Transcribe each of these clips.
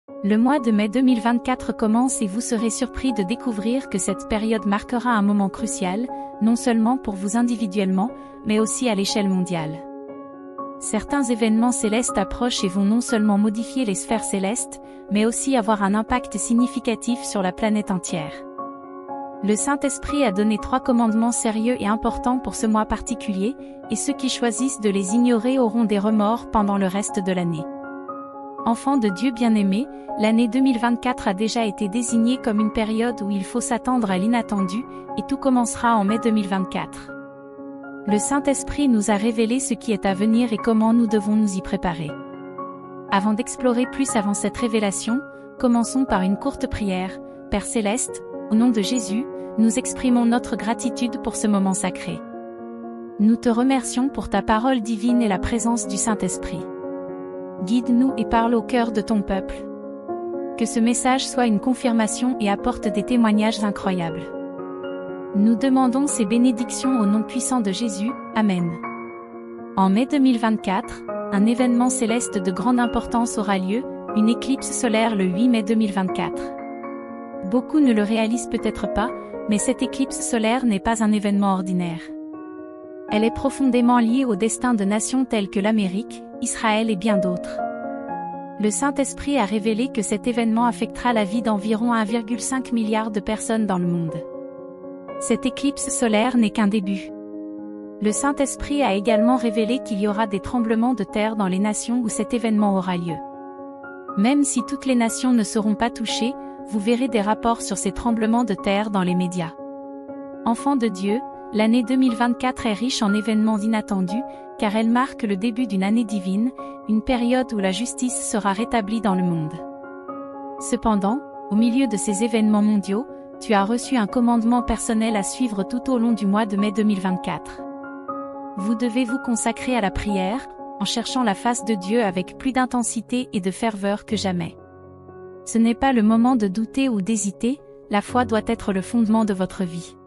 Le mois de mai 2024 commence et vous serez surpris de découvrir que cette période marquera un moment crucial, non seulement pour vous individuellement, mais aussi à l'échelle mondiale. Certains événements célestes approchent et vont non seulement modifier les sphères célestes, mais aussi avoir un impact significatif sur la planète entière. Le Saint-Esprit a donné 3 commandements sérieux et importants pour ce mois particulier, et ceux qui choisissent de les ignorer auront des remords pendant le reste de l'année. Enfants de Dieu bien-aimés, l'année 2024 a déjà été désignée comme une période où il faut s'attendre à l'inattendu, et tout commencera en mai 2024. Le Saint-Esprit nous a révélé ce qui est à venir et comment nous devons nous y préparer. Avant d'explorer plus avant cette révélation, commençons par une courte prière. Père Céleste, au nom de Jésus, nous exprimons notre gratitude pour ce moment sacré. Nous te remercions pour ta parole divine et la présence du Saint-Esprit. Guide-nous et parle au cœur de ton peuple. Que ce message soit une confirmation et apporte des témoignages incroyables. Nous demandons ces bénédictions au nom puissant de Jésus, Amen. En mai 2024, un événement céleste de grande importance aura lieu, une éclipse solaire le 8 mai 2024. Beaucoup ne le réalisent peut-être pas, mais cette éclipse solaire n'est pas un événement ordinaire. Elle est profondément liée au destin de nations telles que l'Amérique, Israël et bien d'autres. Le Saint-Esprit a révélé que cet événement affectera la vie d'environ 1,5 milliard de personnes dans le monde. Cette éclipse solaire n'est qu'un début. Le Saint-Esprit a également révélé qu'il y aura des tremblements de terre dans les nations où cet événement aura lieu. Même si toutes les nations ne seront pas touchées, vous verrez des rapports sur ces tremblements de terre dans les médias. Enfants de Dieu, l'année 2024 est riche en événements inattendus, car elle marque le début d'une année divine, une période où la justice sera rétablie dans le monde. Cependant, au milieu de ces événements mondiaux, tu as reçu un commandement personnel à suivre tout au long du mois de mai 2024. Vous devez vous consacrer à la prière, en cherchant la face de Dieu avec plus d'intensité et de ferveur que jamais. Ce n'est pas le moment de douter ou d'hésiter, la foi doit être le fondement de votre vie.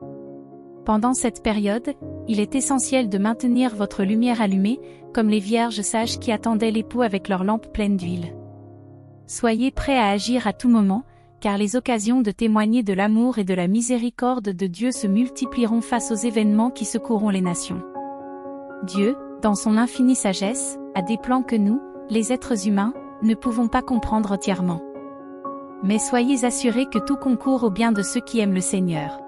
Pendant cette période, il est essentiel de maintenir votre lumière allumée, comme les vierges sages qui attendaient l'époux avec leurs lampes pleines d'huile. Soyez prêts à agir à tout moment, car les occasions de témoigner de l'amour et de la miséricorde de Dieu se multiplieront face aux événements qui secoueront les nations. Dieu, dans son infinie sagesse, a des plans que nous, les êtres humains, ne pouvons pas comprendre entièrement. Mais soyez assurés que tout concourt au bien de ceux qui aiment le Seigneur.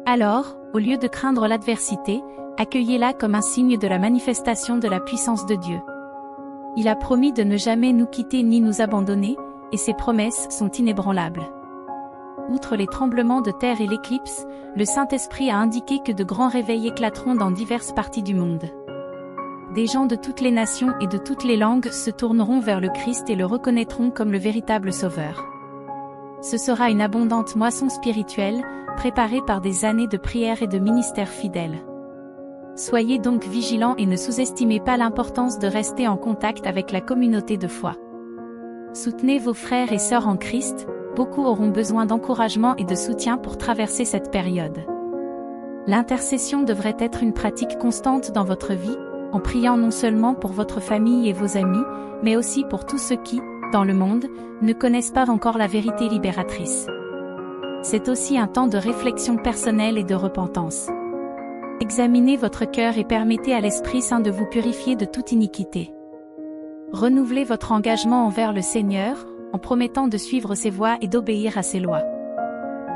Alors, au lieu de craindre l'adversité, accueillez-la comme un signe de la manifestation de la puissance de Dieu. Il a promis de ne jamais nous quitter ni nous abandonner, et ses promesses sont inébranlables. Outre les tremblements de terre et l'éclipse, le Saint-Esprit a indiqué que de grands réveils éclateront dans diverses parties du monde. Des gens de toutes les nations et de toutes les langues se tourneront vers le Christ et le reconnaîtront comme le véritable Sauveur. Ce sera une abondante moisson spirituelle, préparée par des années de prière et de ministère fidèle. Soyez donc vigilants et ne sous-estimez pas l'importance de rester en contact avec la communauté de foi. Soutenez vos frères et sœurs en Christ, beaucoup auront besoin d'encouragement et de soutien pour traverser cette période. L'intercession devrait être une pratique constante dans votre vie, en priant non seulement pour votre famille et vos amis, mais aussi pour tous ceux qui, dans le monde, ne connaissent pas encore la vérité libératrice. C'est aussi un temps de réflexion personnelle et de repentance. Examinez votre cœur et permettez à l'Esprit Saint de vous purifier de toute iniquité. Renouvelez votre engagement envers le Seigneur, en promettant de suivre ses voies et d'obéir à ses lois.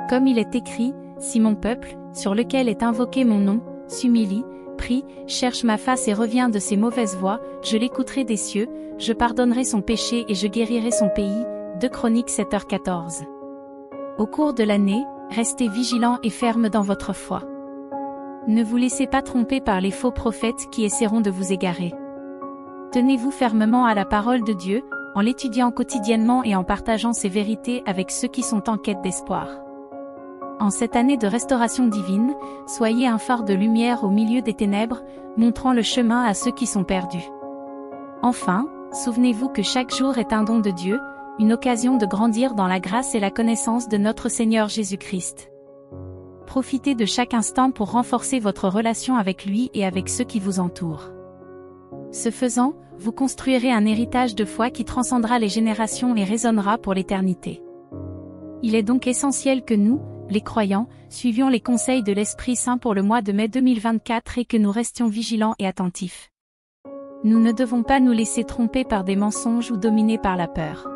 Comme il est écrit, si mon peuple, sur lequel est invoqué mon nom, s'humilie, prie, cherche ma face et revient de ses mauvaises voies, je l'écouterai des cieux, je pardonnerai son péché et je guérirai son pays. 2 Chroniques 7h14. Au cours de l'année, restez vigilants et fermes dans votre foi. Ne vous laissez pas tromper par les faux prophètes qui essaieront de vous égarer. Tenez-vous fermement à la parole de Dieu, en l'étudiant quotidiennement et en partageant ses vérités avec ceux qui sont en quête d'espoir. En cette année de restauration divine, soyez un phare de lumière au milieu des ténèbres, montrant le chemin à ceux qui sont perdus. Enfin, souvenez-vous que chaque jour est un don de Dieu, une occasion de grandir dans la grâce et la connaissance de notre Seigneur Jésus-Christ. Profitez de chaque instant pour renforcer votre relation avec lui et avec ceux qui vous entourent. Ce faisant, vous construirez un héritage de foi qui transcendra les générations et résonnera pour l'éternité. Il est donc essentiel que nous, les croyants, suivions les conseils de l'Esprit Saint pour le mois de mai 2024 et que nous restions vigilants et attentifs. Nous ne devons pas nous laisser tromper par des mensonges ou dominer par la peur.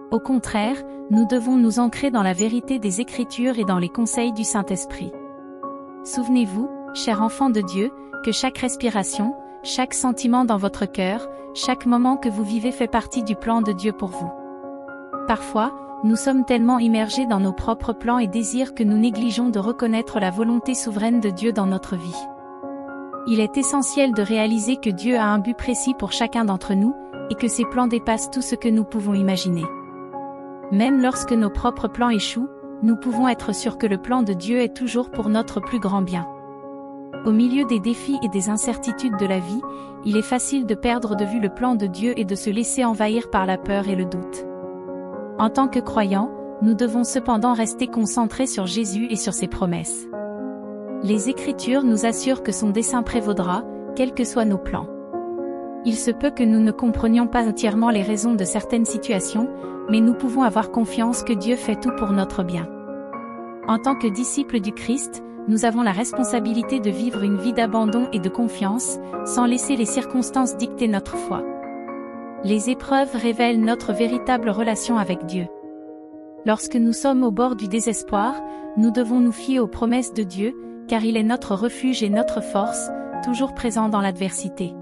Au contraire, nous devons nous ancrer dans la vérité des Écritures et dans les conseils du Saint-Esprit. Souvenez-vous, chers enfants de Dieu, que chaque respiration, chaque sentiment dans votre cœur, chaque moment que vous vivez fait partie du plan de Dieu pour vous. Parfois, nous sommes tellement immergés dans nos propres plans et désirs que nous négligeons de reconnaître la volonté souveraine de Dieu dans notre vie. Il est essentiel de réaliser que Dieu a un but précis pour chacun d'entre nous, et que ses plans dépassent tout ce que nous pouvons imaginer. Même lorsque nos propres plans échouent, nous pouvons être sûrs que le plan de Dieu est toujours pour notre plus grand bien. Au milieu des défis et des incertitudes de la vie, il est facile de perdre de vue le plan de Dieu et de se laisser envahir par la peur et le doute. En tant que croyants, nous devons cependant rester concentrés sur Jésus et sur ses promesses. Les Écritures nous assurent que son dessein prévaudra, quels que soient nos plans. Il se peut que nous ne comprenions pas entièrement les raisons de certaines situations, mais nous pouvons avoir confiance que Dieu fait tout pour notre bien. En tant que disciples du Christ, nous avons la responsabilité de vivre une vie d'abandon et de confiance, sans laisser les circonstances dicter notre foi. Les épreuves révèlent notre véritable relation avec Dieu. Lorsque nous sommes au bord du désespoir, nous devons nous fier aux promesses de Dieu, car il est notre refuge et notre force, toujours présent dans l'adversité.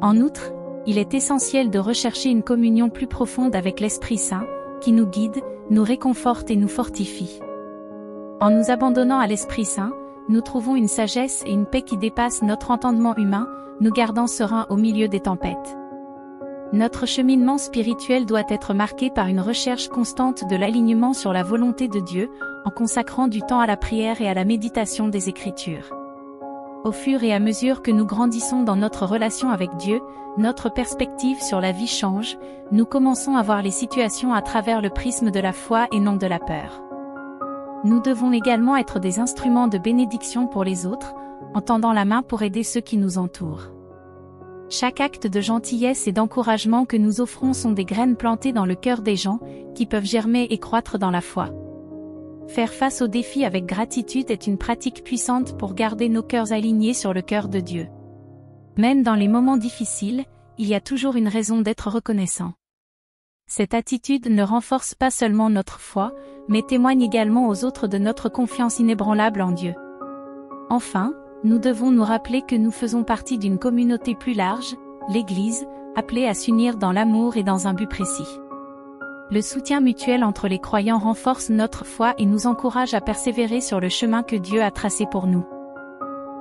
En outre, il est essentiel de rechercher une communion plus profonde avec l'Esprit Saint, qui nous guide, nous réconforte et nous fortifie. En nous abandonnant à l'Esprit Saint, nous trouvons une sagesse et une paix qui dépassent notre entendement humain, nous gardant sereins au milieu des tempêtes. Notre cheminement spirituel doit être marqué par une recherche constante de l'alignement sur la volonté de Dieu, en consacrant du temps à la prière et à la méditation des Écritures. Au fur et à mesure que nous grandissons dans notre relation avec Dieu, notre perspective sur la vie change, nous commençons à voir les situations à travers le prisme de la foi et non de la peur. Nous devons également être des instruments de bénédiction pour les autres, en tendant la main pour aider ceux qui nous entourent. Chaque acte de gentillesse et d'encouragement que nous offrons sont des graines plantées dans le cœur des gens, qui peuvent germer et croître dans la foi. Faire face aux défis avec gratitude est une pratique puissante pour garder nos cœurs alignés sur le cœur de Dieu. Même dans les moments difficiles, il y a toujours une raison d'être reconnaissant. Cette attitude ne renforce pas seulement notre foi, mais témoigne également aux autres de notre confiance inébranlable en Dieu. Enfin, nous devons nous rappeler que nous faisons partie d'une communauté plus large, l'Église, appelée à s'unir dans l'amour et dans un but précis. Le soutien mutuel entre les croyants renforce notre foi et nous encourage à persévérer sur le chemin que Dieu a tracé pour nous.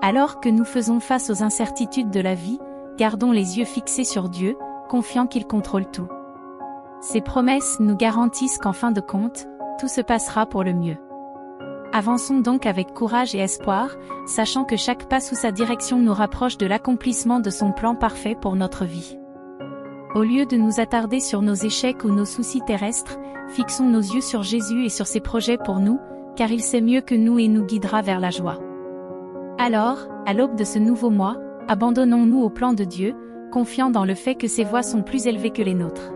Alors que nous faisons face aux incertitudes de la vie, gardons les yeux fixés sur Dieu, confiants qu'il contrôle tout. Ses promesses nous garantissent qu'en fin de compte, tout se passera pour le mieux. Avançons donc avec courage et espoir, sachant que chaque pas sous sa direction nous rapproche de l'accomplissement de son plan parfait pour notre vie. Au lieu de nous attarder sur nos échecs ou nos soucis terrestres, fixons nos yeux sur Jésus et sur ses projets pour nous, car il sait mieux que nous et nous guidera vers la joie. Alors, à l'aube de ce nouveau mois, abandonnons-nous au plan de Dieu, confiants dans le fait que ses voies sont plus élevées que les nôtres.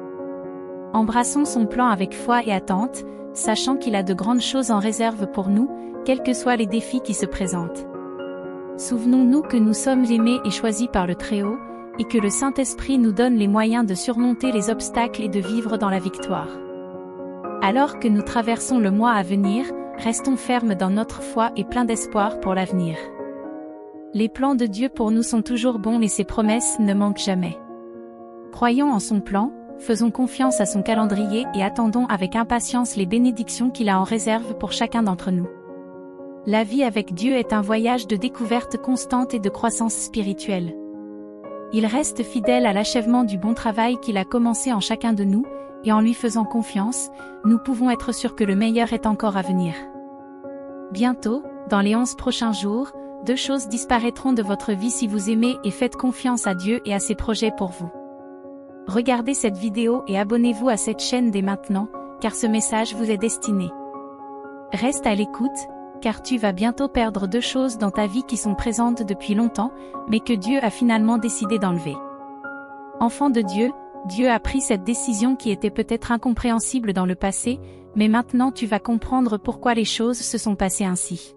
Embrassons son plan avec foi et attente, sachant qu'il a de grandes choses en réserve pour nous, quels que soient les défis qui se présentent. Souvenons-nous que nous sommes aimés et choisis par le Très-Haut, et que le Saint-Esprit nous donne les moyens de surmonter les obstacles et de vivre dans la victoire. Alors que nous traversons le mois à venir, restons fermes dans notre foi et pleins d'espoir pour l'avenir. Les plans de Dieu pour nous sont toujours bons et ses promesses ne manquent jamais. Croyons en son plan, faisons confiance à son calendrier et attendons avec impatience les bénédictions qu'il a en réserve pour chacun d'entre nous. La vie avec Dieu est un voyage de découverte constante et de croissance spirituelle. Il reste fidèle à l'achèvement du bon travail qu'il a commencé en chacun de nous, et en lui faisant confiance, nous pouvons être sûrs que le meilleur est encore à venir. Bientôt, dans les 11 prochains jours, 2 choses disparaîtront de votre vie si vous aimez et faites confiance à Dieu et à ses projets pour vous. Regardez cette vidéo et abonnez-vous à cette chaîne dès maintenant, car ce message vous est destiné. Reste à l'écoute, car tu vas bientôt perdre 2 choses dans ta vie qui sont présentes depuis longtemps, mais que Dieu a finalement décidé d'enlever. Enfant de Dieu, Dieu a pris cette décision qui était peut-être incompréhensible dans le passé, mais maintenant tu vas comprendre pourquoi les choses se sont passées ainsi.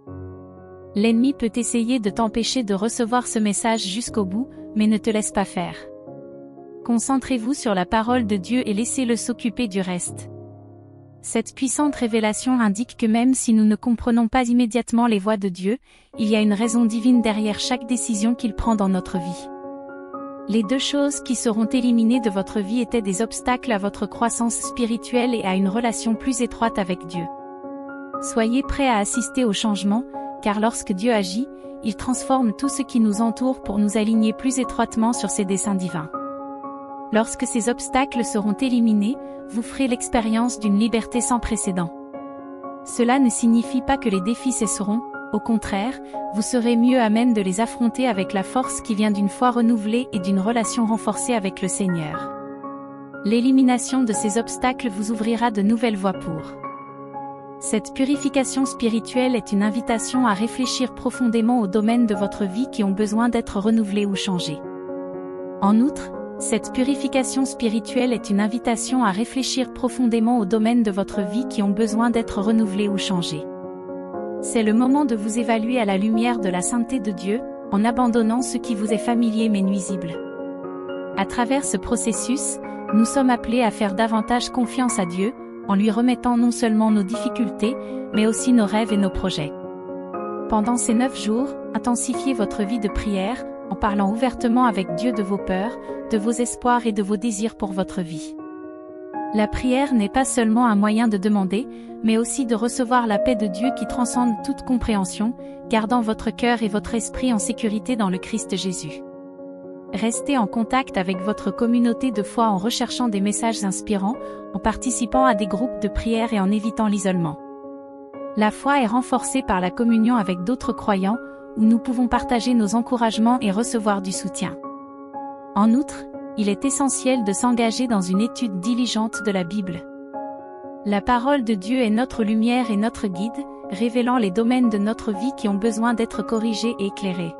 L'ennemi peut essayer de t'empêcher de recevoir ce message jusqu'au bout, mais ne te laisse pas faire. Concentrez-vous sur la parole de Dieu et laissez-le s'occuper du reste. Cette puissante révélation indique que même si nous ne comprenons pas immédiatement les voies de Dieu, il y a une raison divine derrière chaque décision qu'il prend dans notre vie. Les deux choses qui seront éliminées de votre vie étaient des obstacles à votre croissance spirituelle et à une relation plus étroite avec Dieu. Soyez prêts à assister au changement, car lorsque Dieu agit, il transforme tout ce qui nous entoure pour nous aligner plus étroitement sur ses desseins divins. Lorsque ces obstacles seront éliminés, vous ferez l'expérience d'une liberté sans précédent. Cela ne signifie pas que les défis cesseront, au contraire, vous serez mieux à même de les affronter avec la force qui vient d'une foi renouvelée et d'une relation renforcée avec le Seigneur. L'élimination de ces obstacles vous ouvrira de nouvelles voies pour. Cette purification spirituelle est une invitation à réfléchir profondément aux domaines de votre vie qui ont besoin d'être renouvelés ou changés. En outre, cette purification spirituelle est une invitation à réfléchir profondément aux domaines de votre vie qui ont besoin d'être renouvelés ou changés. C'est le moment de vous évaluer à la lumière de la sainteté de Dieu, en abandonnant ce qui vous est familier mais nuisible. À travers ce processus, nous sommes appelés à faire davantage confiance à Dieu, en lui remettant non seulement nos difficultés, mais aussi nos rêves et nos projets. Pendant ces 9 jours, intensifiez votre vie de prière, en parlant ouvertement avec Dieu de vos peurs, de vos espoirs et de vos désirs pour votre vie. La prière n'est pas seulement un moyen de demander, mais aussi de recevoir la paix de Dieu qui transcende toute compréhension, gardant votre cœur et votre esprit en sécurité dans le Christ Jésus. Restez en contact avec votre communauté de foi en recherchant des messages inspirants, en participant à des groupes de prière et en évitant l'isolement. La foi est renforcée par la communion avec d'autres croyants, où nous pouvons partager nos encouragements et recevoir du soutien. En outre, il est essentiel de s'engager dans une étude diligente de la Bible. La parole de Dieu est notre lumière et notre guide, révélant les domaines de notre vie qui ont besoin d'être corrigés et éclairés.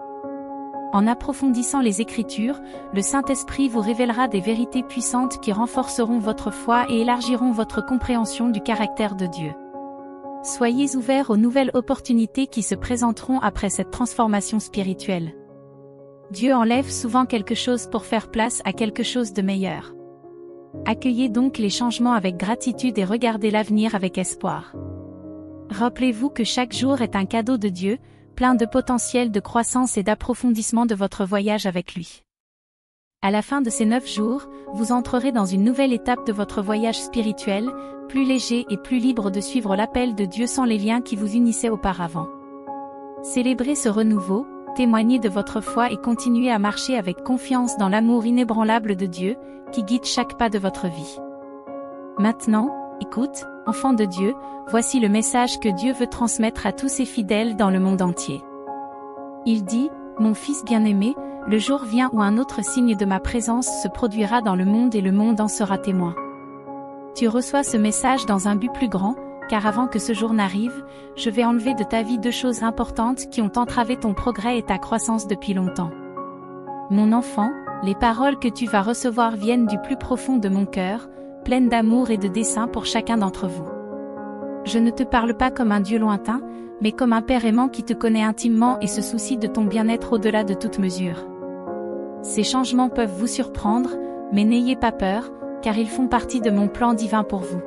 En approfondissant les Écritures, le Saint-Esprit vous révélera des vérités puissantes qui renforceront votre foi et élargiront votre compréhension du caractère de Dieu. Soyez ouverts aux nouvelles opportunités qui se présenteront après cette transformation spirituelle. Dieu enlève souvent quelque chose pour faire place à quelque chose de meilleur. Accueillez donc les changements avec gratitude et regardez l'avenir avec espoir. Rappelez-vous que chaque jour est un cadeau de Dieu, plein de potentiel de croissance et d'approfondissement de votre voyage avec lui. À la fin de ces 9 jours, vous entrerez dans une nouvelle étape de votre voyage spirituel, plus léger et plus libre de suivre l'appel de Dieu sans les liens qui vous unissaient auparavant. Célébrez ce renouveau, témoignez de votre foi et continuez à marcher avec confiance dans l'amour inébranlable de Dieu, qui guide chaque pas de votre vie. Maintenant, écoute, enfant de Dieu, voici le message que Dieu veut transmettre à tous ses fidèles dans le monde entier. Il dit, « Mon fils bien-aimé, le jour vient où un autre signe de ma présence se produira dans le monde et le monde en sera témoin. » Tu reçois ce message dans un but plus grand, car avant que ce jour n'arrive, je vais enlever de ta vie 2 choses importantes qui ont entravé ton progrès et ta croissance depuis longtemps. Mon enfant, les paroles que tu vas recevoir viennent du plus profond de mon cœur, pleines d'amour et de dessein pour chacun d'entre vous. Je ne te parle pas comme un Dieu lointain, mais comme un Père aimant qui te connaît intimement et se soucie de ton bien-être au-delà de toute mesure. Ces changements peuvent vous surprendre, mais n'ayez pas peur, car ils font partie de mon plan divin pour vous.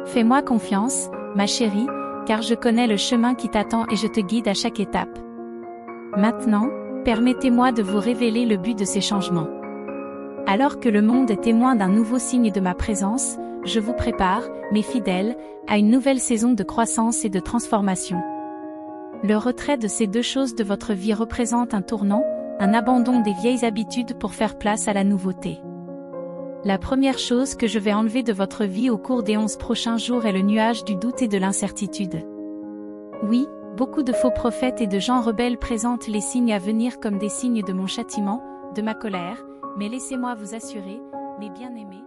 Fais-moi confiance, ma chérie, car je connais le chemin qui t'attend et je te guide à chaque étape. Maintenant, permettez-moi de vous révéler le but de ces changements. Alors que le monde est témoin d'un nouveau signe de ma présence, je vous prépare, mes fidèles, à une nouvelle saison de croissance et de transformation. Le retrait de ces 2 choses de votre vie représente un tournant, un abandon des vieilles habitudes pour faire place à la nouveauté. La première chose que je vais enlever de votre vie au cours des 11 prochains jours est le nuage du doute et de l'incertitude. Oui, beaucoup de faux prophètes et de gens rebelles présentent les signes à venir comme des signes de mon châtiment, de ma colère, mais laissez-moi vous assurer, mes bien-aimés,